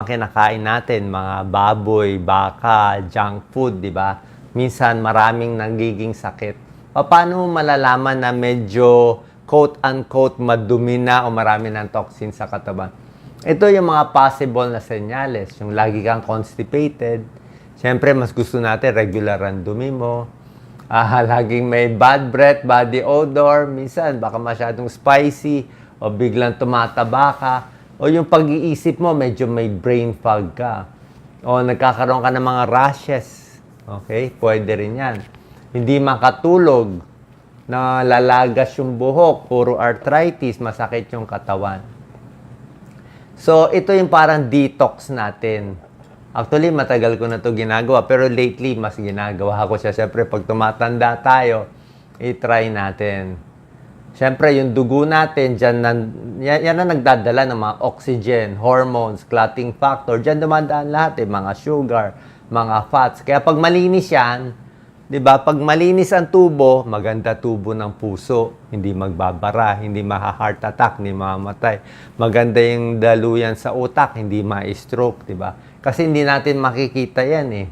kinakain natin, mga baboy, baka, junk food, di ba? Minsan maraming nagiging sakit. Paano mo malalaman na medyo quote-unquote madumi na o marami ng toxin sa katawan? Ito yung mga possible na senyales. Yung lagi kang constipated. Siyempre, mas gusto natin regular ang dumi mo. Laging may bad breath, body odor. Minsan, baka masyadong spicy o biglang tumataba ka. O yung pag-iisip mo, medyo may brain fog ka. O nagkakaroon ka ng mga rashes. Okay? Pwede rin yan. Hindi makatulog, na lalagas yung buhok, puro arthritis, masakit yung katawan. So, ito yung parang detox natin. Actually, matagal ko na ito ginagawa, pero lately, mas ginagawa ko siya. Siyempre, pag tumatanda tayo, i-try natin. Siyempre, yung dugo natin, yan na nagdadala ng mga oxygen, hormones, clotting factor. Diyan dumadaan lahat, mga sugar, mga fats. Kaya pag malinis yan, di ba? Pag malinis ang tubo, maganda tubo ng puso. Hindi magbabara, hindi ma-heart attack, hindi mamamatay. Maganda yung daluyan sa utak, hindi ma-stroke, di ba? Kasi hindi natin makikita yan eh.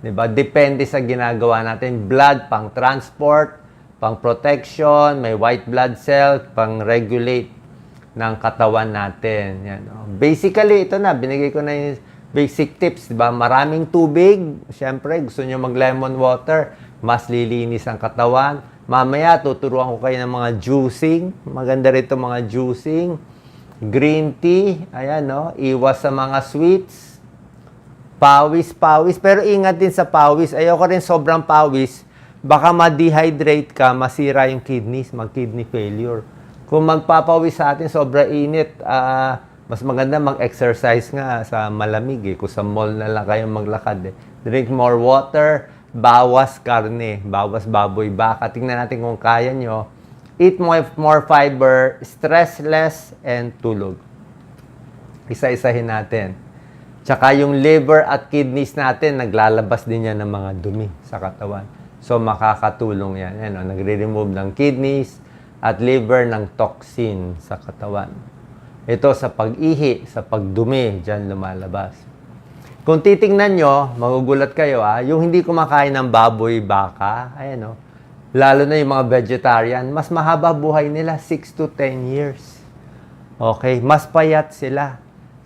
Di ba? Depende sa ginagawa natin. Blood, pang transport, pang protection, may white blood cell, pang regulate ng katawan natin. Yan. Basically, ito na, binigay ko na yung basic tips, di ba? Maraming tubig. Siyempre, gusto nyo mag-lemon water. Mas lilinis ang katawan. Mamaya, tuturuan ko kayo ng mga juicing. Maganda rito mga juicing. Green tea. Ayan, no? Iwas sa mga sweets. Pawis. Pero ingat din sa pawis. Ayoko rin sobrang pawis. Baka ma-dehydrate ka, masira yung kidneys, mag-kidney failure. Kung magpapawis sa atin, sobra init, mas maganda mag-exercise nga sa malamig eh. Kung sa mall na lang kayo maglakad eh. Drink more water, bawas karne, bawas baboy, baka. Tingnan natin kung kaya nyo. Eat more fiber, stress less, and tulog. Isa-isahin natin. Tsaka yung liver at kidneys natin, naglalabas din yan ng mga dumi sa katawan. So makakatulong yan. Yan nagre-remove ng kidneys at liver ng toxin sa katawan. Ito sa pag-ihi, sa pagdumi, dyan lumalabas. Kung titingnan nyo, magugulat kayo yung hindi kumakain ng baboy, baka, ayan lalo na yung mga vegetarian, mas mahaba buhay nila, 6 to 10 years. Okay, mas payat sila.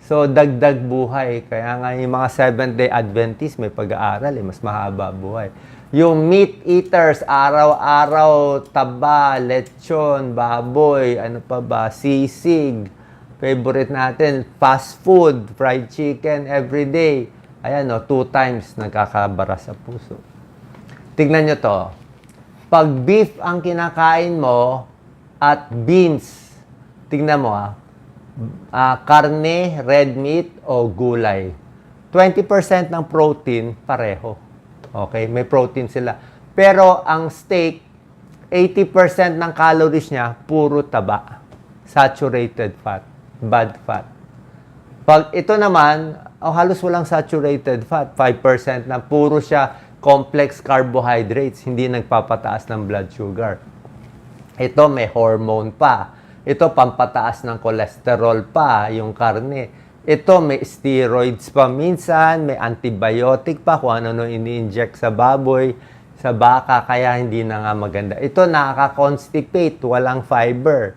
So, dagdag buhay. Kaya nga yung mga Seventh-day Adventist, may pag-aaral, mas mahaba buhay. Yung meat eaters, araw-araw, taba, lechon, baboy, ano pa ba, sisig, favorite natin, fast food, fried chicken every day. Ayan, 2 times nagkakabara sa puso. Tignan nyo to. Pag beef ang kinakain mo at beans, tignan mo karne, red meat o gulay. 20% ng protein, pareho. Okay, may protein sila. Pero ang steak, 80% ng calories niya, puro taba. Saturated fat. Bad fat. Pag ito naman, halos walang saturated fat. 5% na puro siya complex carbohydrates. Hindi nagpapataas ng blood sugar. Ito may hormone pa. Ito pampataas ng cholesterol pa, yung karne. Ito may steroids pa minsan, may antibiotic pa kung ano ini-inject sa baboy, sa baka, kaya hindi na nga maganda. Ito nakaka-constipate, walang fiber.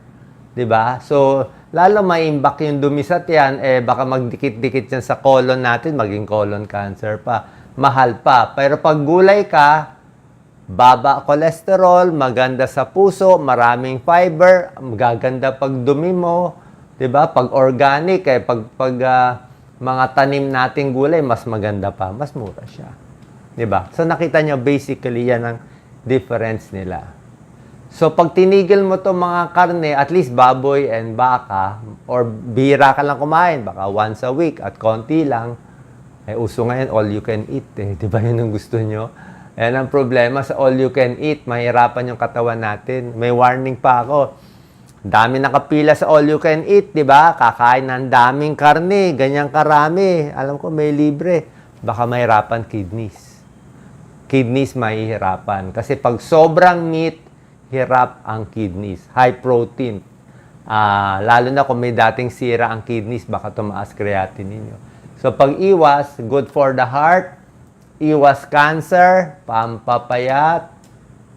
'Di ba? So, lalo maimbak yung dumi sa tiyan, baka magdikit-dikit yan sa colon natin, maging colon cancer pa. Mahal pa. Pero pag gulay ka, baba cholesterol, maganda sa puso, maraming fiber, magaganda pag dumi mo, 'di ba? Pag organic, pag mga tanim nating gulay, mas maganda pa, mas mura siya. 'Di ba? So nakita nyo, basically yan ang difference nila. So pag tinigil mo 'tong mga karne, at least baboy and baka, or bihira ka lang kumain, baka once a week at konti lang, uso ngayon all you can eat, 'di ba? Yun ang gusto nyo. Yan ang problema sa all you can eat, mahirapan yung katawan natin. May warning pa ako. Dami nakapila sa all you can eat, di ba? Kakain ng daming karne, ganyang karami. Alam ko, may libre. Baka mahirapan kidneys. Kidneys mahihirapan. Kasi pag sobrang meat, hirap ang kidneys. High protein. Lalo na kung may dating sira ang kidneys, baka tumaas creatinine ninyo. So, pag iwas, good for the heart, iwas cancer, pampapayat,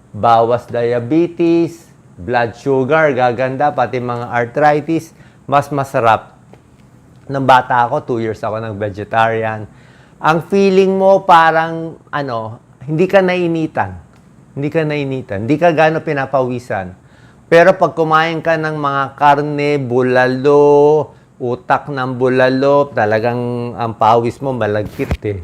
bawas diabetes, blood sugar, gaganda, pati mga arthritis, mas masarap. Nung bata ako, 2 years ako nag-vegetarian. Ang feeling mo parang, hindi ka nainitan. Hindi ka nainitan. Hindi ka gano'n pinapawisan. Pero pag kumain ka ng mga karne, bulalo, utak ng bulalo, talagang ang pawis mo malagkit eh.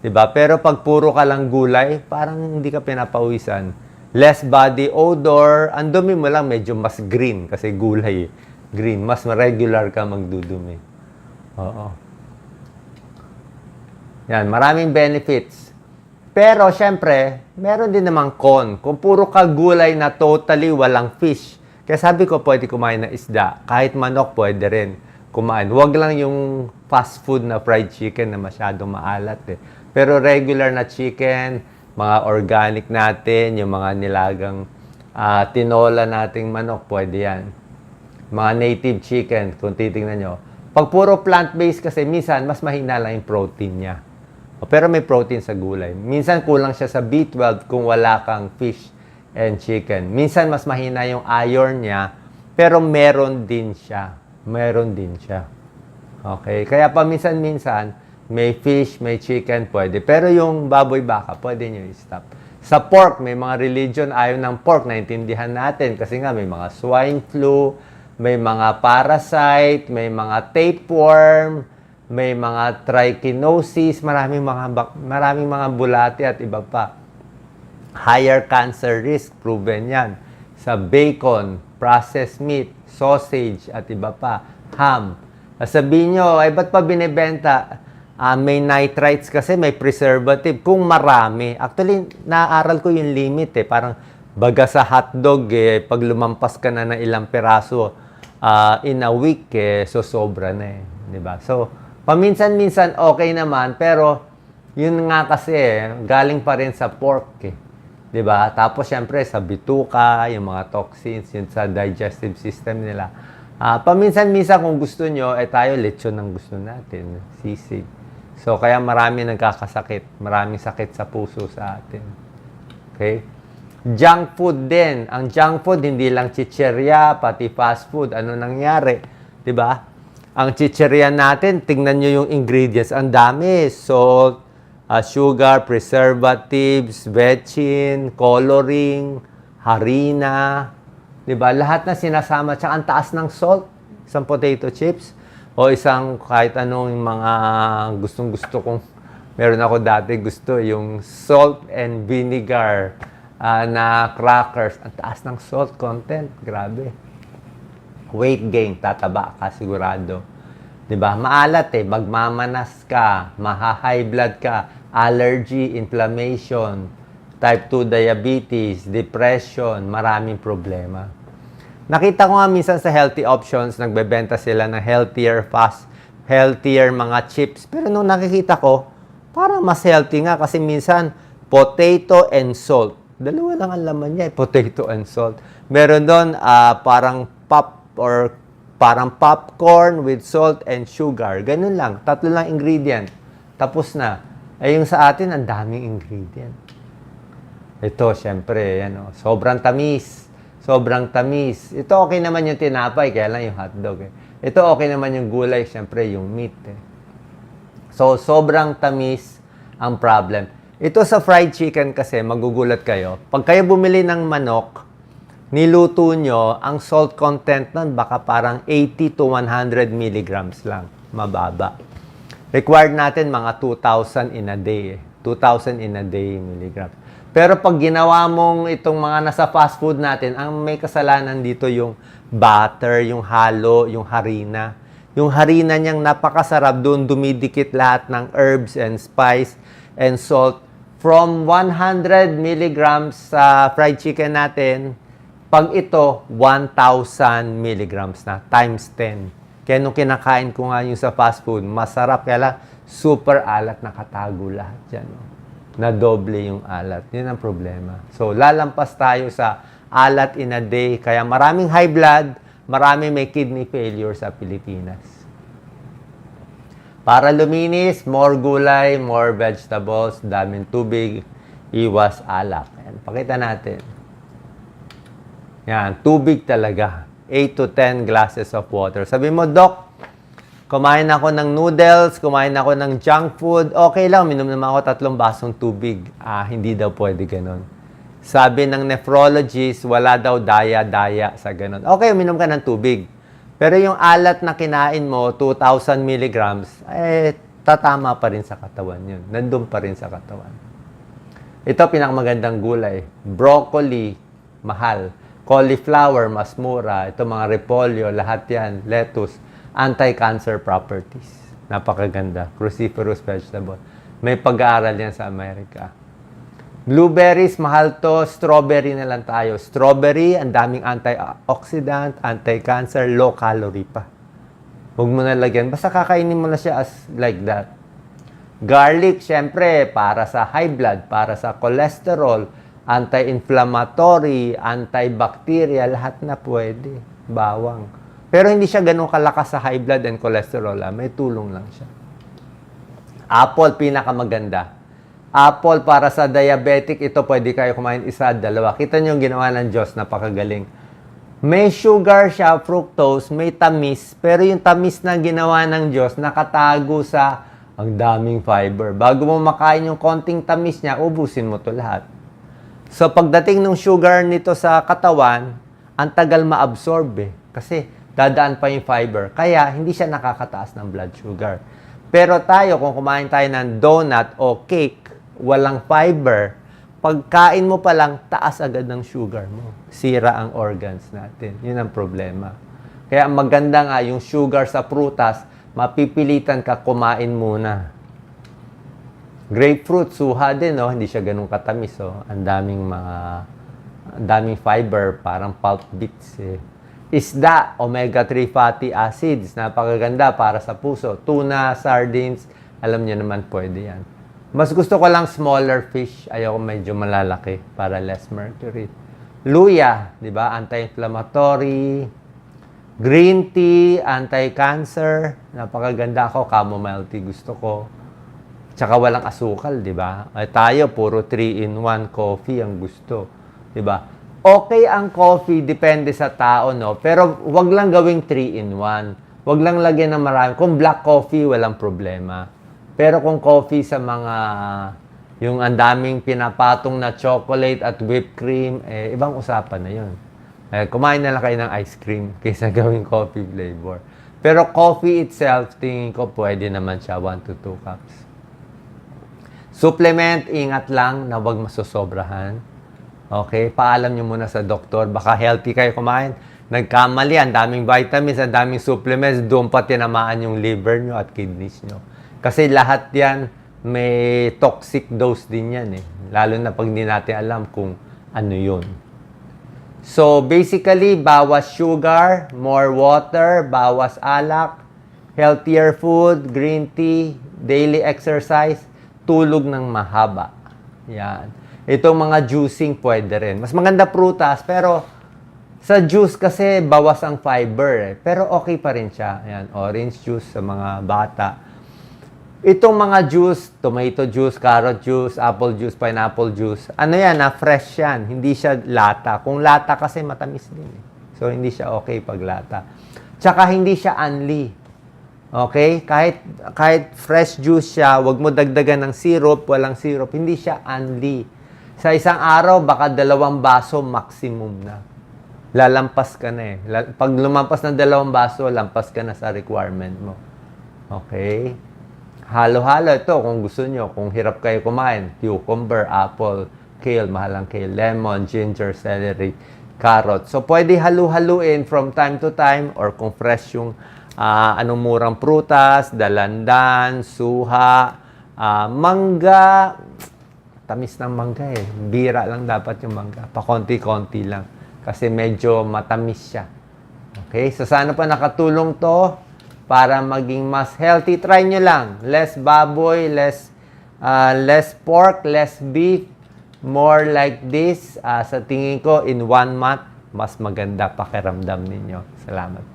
'Di ba? Pero pag puro ka lang gulay, parang hindi ka pinapawisan. Less body odor, ang dumi mo lang medyo mas green kasi gulay eh. Green, mas regular ka magdudumi. Oo. Yan, maraming benefits. Pero syempre, meron din namang con. Kung puro ka gulay na totally walang fish. Kaya sabi ko, pwede kumain ng isda. Kahit manok, pwede rin kumain. Huwag lang yung fast food na fried chicken na masyadong maalat eh. Pero regular na chicken, mga organic natin, yung mga nilagang tinola nating manok, pwede yan. Mga native chicken, kung titingnan nyo. Pag puro plant-based kasi, minsan, mas mahina lang yung protein niya. Pero may protein sa gulay. Minsan, kulang siya sa B12 kung wala kang fish and chicken. Minsan, mas mahina yung iron niya, pero meron din siya. Meron din siya. Okay? Kaya paminsan-minsan, may fish, may chicken, pwede. Pero yung baboy baka, pwede nyo i-stop. Sa pork, may mga religion ayaw ng pork, naintindihan natin. Kasi nga, may mga swine flu, may mga parasite, may mga tapeworm, may mga trichinosis, maraming mga bulati at iba pa. Higher cancer risk, proven yan. Sa bacon, processed meat, sausage, at iba pa. Ham. Sabihin nyo, ba't pa binibenta? May nitrites kasi, may preservative. Kung marami. Actually, naaral ko yung limit eh. Parang baga sa hotdog eh, pag lumampas ka na ng ilang peraso in a week eh, so sobra na eh. Diba? So, paminsan-minsan okay naman, pero yun nga kasi eh, galing pa rin sa pork eh. 'Di ba? Tapos syempre sa bituka, yung mga toxins, yun sa digestive system nila. Paminsan-minsan kung gusto nyo, tayo lechon ang gusto natin, sisig. So kaya marami nagkakasakit, maraming sakit sa puso sa atin. Okay? Junk food din. Ang junk food hindi lang chicherya, pati fast food. Ano nangyari? 'Di ba? Ang chicherya natin, tingnan nyo yung ingredients, ang dami. Salt, sugar, preservatives, bechin, coloring, harina, 'di ba? Lahat na sinasama, tsaka ang taas ng salt, isang potato chips o isang kahit anong mga gustong-gusto kong meron ako dati gusto yung salt and vinegar na crackers. Ang taas ng salt content, grabe. Weight gain, tataba ka sigurado. 'Di ba? Maalat eh, magmamanas ka, maha-high blood ka, allergy, inflammation, type 2 diabetes, depression, maraming problema. Nakita ko nga minsan sa healthy options, nagbebenta sila ng healthier mga chips. Pero nung nakikita ko, parang mas healthy nga kasi minsan potato and salt. Dalawa lang ang laman niya, potato and salt. Meron doon parang parang popcorn with salt and sugar. Ganun lang, 3 lang ingredient. Tapos na. Yung sa atin, ang daming ingredient. Ito, syempre, sobrang tamis. Sobrang tamis. Ito, okay naman yung tinapay, kaya lang yung hotdog. Eh. Ito, okay naman yung gulay, syempre, yung meat. Eh. So, sobrang tamis ang problem. Ito sa fried chicken kasi, magugulat kayo. Pag kayo bumili ng manok, niluto nyo, ang salt content nun, baka parang 80 to 100 milligrams lang. Mababa. Required natin mga 2,000 in a day. 2,000 in a day milligrams. Pero pag ginawa mong itong mga nasa fast food natin, ang may kasalanan dito yung butter, yung halo, yung harina. Yung harina niyang napakasarap, doon dumidikit lahat ng herbs and spice and salt. From 100 milligrams sa fried chicken natin, pag ito, 1,000 milligrams na, times 10. Kaya nung kinakain ko nga yung sa fast food, masarap, kaya lang super alat, nakatago lahat dyan. Na doble yung alat. Yun ang problema. So, lalampas tayo sa alat in a day. Kaya maraming high blood, maraming may kidney failure sa Pilipinas. Para luminis, more gulay, more vegetables, daming tubig, iwas alak. Ayan, pakita natin. Yan, tubig talaga. 8 to 10 glasses of water. Sabi mo, Doc, kumain ako ng noodles, kumain ako ng junk food, okay lang, minom naman ako 3 basong tubig. Hindi daw pwede ganun. Sabi ng nephrologist, wala daw daya-daya sa ganun. Okay, minom ka ng tubig. Pero yung alat na kinain mo, 2,000 milligrams, tatama pa rin sa katawan yun. Nandun pa rin sa katawan. Ito, pinakamagandang gulay. Broccoli, mahal. Cauliflower, mas mura. Ito mga repolyo, lahat yan. Lettuce, anti-cancer properties. Napakaganda. Cruciferous vegetable. May pag-aaral yan sa Amerika. Blueberries, mahal to. Strawberry na lang tayo. Strawberry, ang daming antioxidant, anti-cancer, low calorie pa. Huwag mo na lagyan. Basta kakainin mo na siya as like that. Garlic, syempre, para sa high blood, para sa cholesterol, anti-inflammatory, antibacterial, lahat na pwede. Bawang. Pero hindi siya ganun kalakas sa high blood and cholesterol. May tulong lang siya. Apple, pinakamaganda. Apple para sa diabetic, ito pwede kayo kumain isa, 2. Kita nyo yung ginawa ng Diyos, napakagaling. May sugar siya, fructose, may tamis, pero yung tamis na ginawa ng Diyos, nakatago sa ang daming fiber. Bago mo makain yung konting tamis niya, ubusin mo to lahat. So, pagdating ng sugar nito sa katawan, ang tagal ma-absorb kasi dadaan pa yung fiber. Kaya, hindi siya nakakataas ng blood sugar. Pero tayo, kung kumain tayo ng donut o cake, walang fiber, pagkain mo pa lang, taas agad ng sugar mo. Sira ang organs natin. Yun ang problema. Kaya maganda nga yung sugar sa prutas, mapipilitan ka kumain muna. Grapefruit, suha din, no? Hindi siya ganun katamis. Oh. Ang daming fiber, parang pulp bits. Isda, omega-3 fatty acids, napakaganda para sa puso. Tuna, sardines, alam niyo naman pwede yan. Mas gusto ko lang smaller fish. Ayoko medyo malalaki para less mercury. Luya, di ba? Anti-inflammatory. Green tea, anti-cancer. Napakaganda ako. Chamomile tea gusto ko. Tsaka walang asukal, di ba? Tayo, puro 3-in-1 coffee ang gusto. Di ba? Okay ang coffee, depende sa tao, no? Pero wag lang gawing 3-in-1. Wag lang lagyan ng marami. Kung black coffee, walang problema. Pero kung coffee sa mga, yung andaming pinapatong na chocolate at whipped cream, ibang usapan na yun. Kumain na lang kayo ng ice cream kaysa gawing coffee flavor. Pero coffee itself, tingin ko pwede naman siya 1 to 2 cups. Supplement, ingat lang na huwag masosobrahan. Okay? Paalam nyo muna sa doktor. Baka healthy kayo kumain. Nagkamali, ang daming vitamins, ang daming supplements, doon pa tinamaan yung liver nyo at kidneys nyo. Kasi lahat yan, may toxic dose din yan eh. Lalo na pag hindi natin alam kung ano yun. So, basically, bawas sugar, more water, bawas alak, healthier food, green tea, daily exercise, tulog ng mahaba. Yan. Itong mga juicing pwede rin. Mas maganda prutas, pero sa juice kasi bawas ang fiber eh. Pero okay pa rin siya. Yan, orange juice sa mga bata. Itong mga juice, tomato juice, carrot juice, apple juice, pineapple juice, ano yan, fresh yan. Hindi siya lata. Kung lata kasi matamis din eh. So, hindi siya okay pag lata. Tsaka hindi siya unli. Okay? Kahit fresh juice siya, wag mo dagdagan ng syrup, walang syrup, hindi siya unli. Sa isang araw, baka 2 baso maximum na. Lalampas ka na eh. Pag lumampas ng 2 baso, lampas ka na sa requirement mo. Okay? Halo-halo ito kung gusto nyo. Kung hirap kayo kumain, cucumber, apple, kale, mahalang kale, lemon, ginger, celery, carrot. So, pwede halu-haluin from time to time or kung fresh yung anong murang prutas, dalandan, suha, mangga. Tamis ng mangga eh. Bira lang dapat yung mangga. Pakonti-konti lang. Kasi medyo matamis siya. Okay? So, sana pa nakatulong to para maging mas healthy. Try nyo lang. Less baboy, less pork, less beef. More like this. Sa tingin ko, in 1 month, mas maganda pakiramdam ninyo. Salamat.